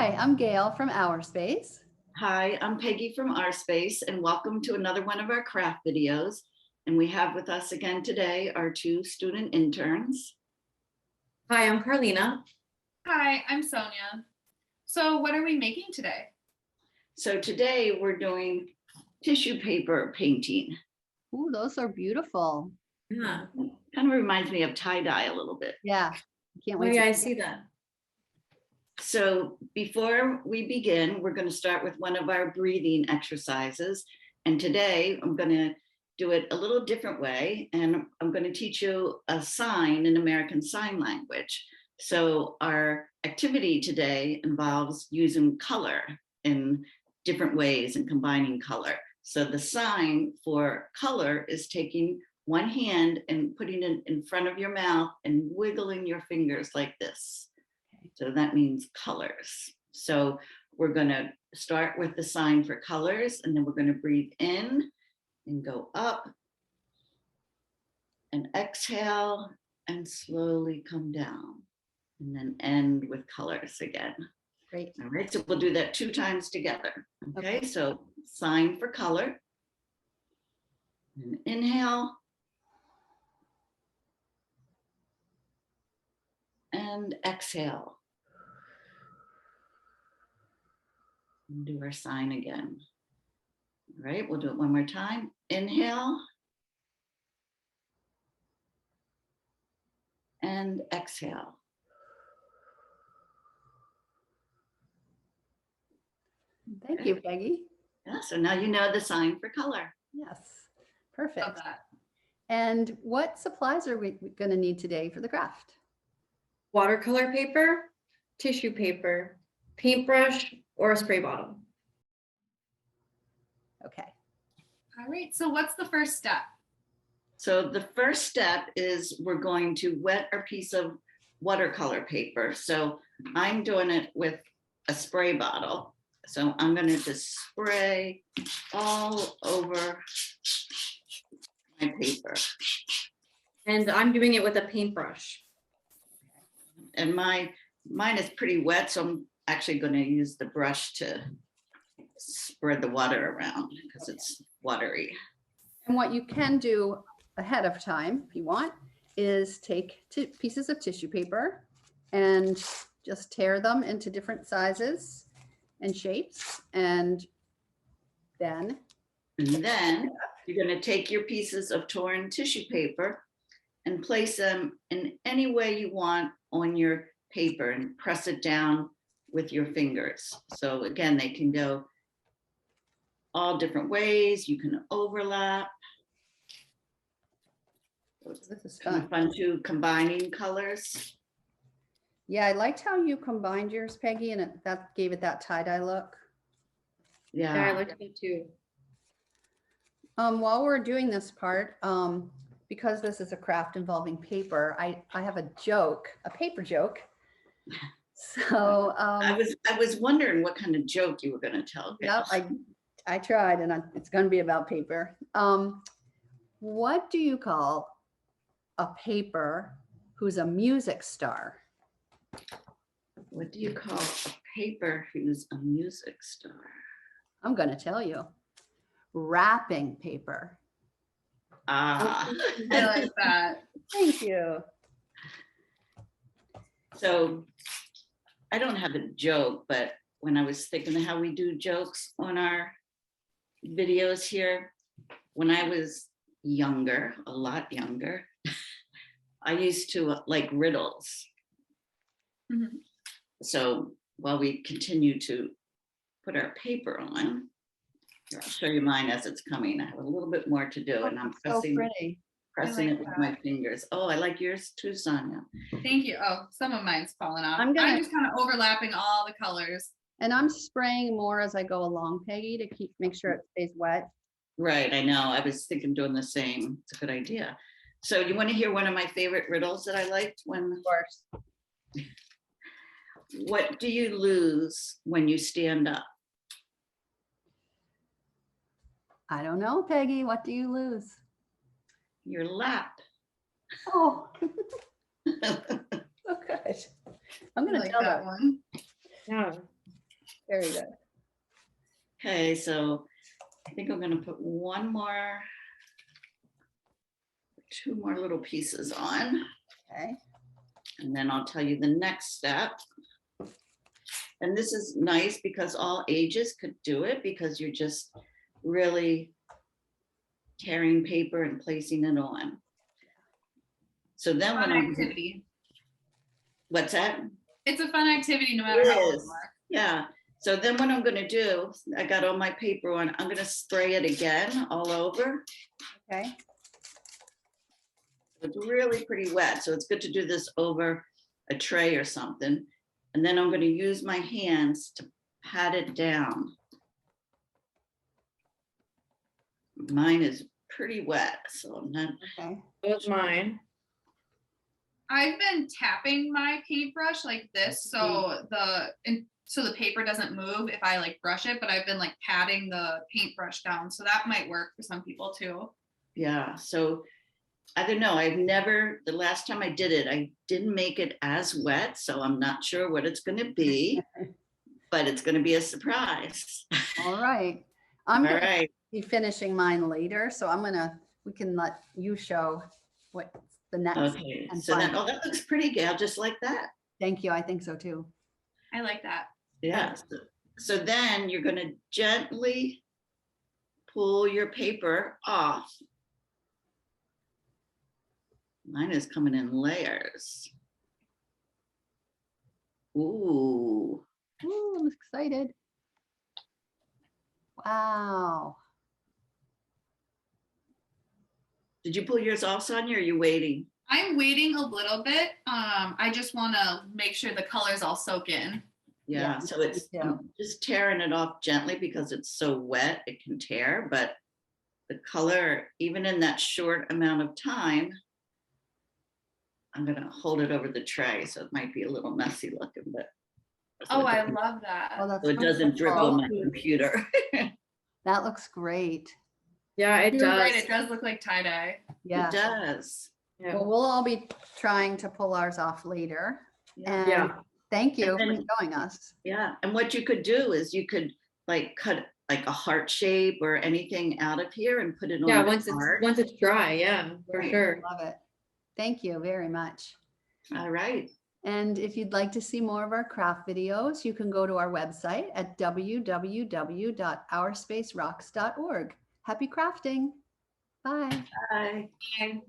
Hi, I'm Gail from Our Space. Hi, I'm Peggy from Our Space, and welcome to another one of our craft videos. And we have with us again today our two student interns. Hi, I'm Carlina. Hi, I'm Sonia. So what are we making today? So today we're doing tissue paper painting. Ooh, those are beautiful. Yeah. Kind of reminds me of tie-dye a little bit. Yeah, can't Oh wait. yeah, to I see that. So before we begin, we're going to start with one of our breathing exercises. And today I'm going to do it a little different way. And I'm going to teach you a sign in American Sign Language. So our activity today involves using color in different ways and combining color. So the sign for color is taking one hand and putting it in front of your mouth and wiggling your fingers like this. So that means colors. So we're going to start with the sign for colors, and then we're going to breathe in and go up and exhale and slowly come down, and then end with colors again. Great. All right, so we'll do that 2 times together. Okay, so sign for color. And inhale. And exhale. And do our sign again. All right, we'll do it one more time. Inhale. And exhale. Thank you, Peggy. Yeah, so now you know the sign for color. Yes, perfect. Love that. And what supplies are we going to need today for the craft? Watercolor paper, tissue paper, paintbrush, or a spray bottle. Okay. All right, so what's the first step? So the first step is we're going to wet our piece of watercolor paper. So I'm doing it with a spray bottle. So I'm going to just spray all over my paper. And I'm doing it with a paintbrush. And mine is pretty wet, so I'm actually going to use the brush to spread the water around because it's watery. And what you can do ahead of time, if you want, is take pieces of tissue paper and just tear them into different sizes and shapes. And then you're going to take your pieces of torn tissue paper and place them in any way you want on your paper and press it down with your fingers. So again, they can go all different ways. You can overlap. this is Kind fun. of fun too, combining colors. Yeah, I liked how you combined yours, Peggy, and that gave it that tie-dye look. Yeah, I Yeah. like that too. While we're doing this part, because this is a craft involving paper, I have a joke, a paper joke. So I was wondering what kind of joke you were going to tell. yeah, I tried, and it's going to be about paper. What do you call a paper who's a music star? What do you call a paper who's a music star? I'm going to tell you. Wrapping paper. Ah. I like that. Thank you. So I don't have a joke, but when I was thinking of how we do jokes on our videos here, when I was younger, a lot younger, I used to like riddles. Mhm. So while we continue to put our paper on, here, I'll show you mine as it's coming. I have a little bit more to do, and I'm So pressing pretty. it like with that. my fingers. Oh, I like yours too, Sonia. Thank you. Oh, some of mine's falling off. I'm I'm just kind of overlapping all the colors. And I'm spraying more as I go along, Peggy, to make sure it stays wet. Right, I know. I was thinking doing the same. It's a good idea. So you want to hear one of my favorite riddles that I liked? Of course. What do you lose when you stand up? I don't know, Peggy. What do you lose? Your lap. Oh, oh good. I'm I going to like tell that them. one. Yeah. Very good. Okay, so I think I'm gonna put two more little pieces on, Okay. and then I'll tell you the next step. And this is nice because all ages could do it because you're just really tearing paper and placing it on. So then Fun when activity. what's that? It's a fun activity no matter It how old is. you are. Yeah. So then what I'm gonna do, I got all my paper on, I'm gonna spray it again all over. Okay. It's really pretty wet, so it's good to do this over a tray or something. And then I'm gonna use my hands to pat it down. Mine is pretty wet, so I'm not, Okay. That was mine. I've been tapping my paintbrush like this so the paper doesn't move if I like brush it, but I've been like patting the paintbrush down, so that might work for some people too. yeah, so I don't know, the last time I did it, I didn't make it as wet, so I'm not sure what it's gonna be, but it's gonna be a surprise. All right. I'm All going to right, be finishing mine later, so we can let you show what's the next. okay, and so then, final. oh, that looks pretty, Gail, just like that. Thank you. I think so too. I like that. Yeah, so then you're gonna gently pull your paper off. Mine is coming in layers. Ooh, Ooh, I'm excited. Wow. did you pull yours off, Sonia, or are you waiting? I'm waiting a little bit. I just want to make sure the colors all soak in. Yeah, Yeah, so me it's, too. I'm just tearing it off gently because it's so wet, it can tear, but the color, even in that short amount of time, I'm gonna hold it over the tray, so it might be a little messy looking, but. so Oh, it I doesn't- love that. Oh, that's So it doesn't drip on my beautiful. computer. That looks great. Yeah, it You're does. right. It does look like tie-dye. Yeah. It does. Yeah. Well, we'll all be trying to pull ours off later. And Yeah. thank you And for then- showing us. Yeah, and what you could do is you could like cut like a heart shape or anything out of here and put it on. Yeah, the once card. it's dry, yeah, for Right. sure. Love it. Thank you very much. All right. And if you'd like to see more of our craft videos, you can go to our website at www.ourspacerocks.org. Happy crafting. Bye. Bye. And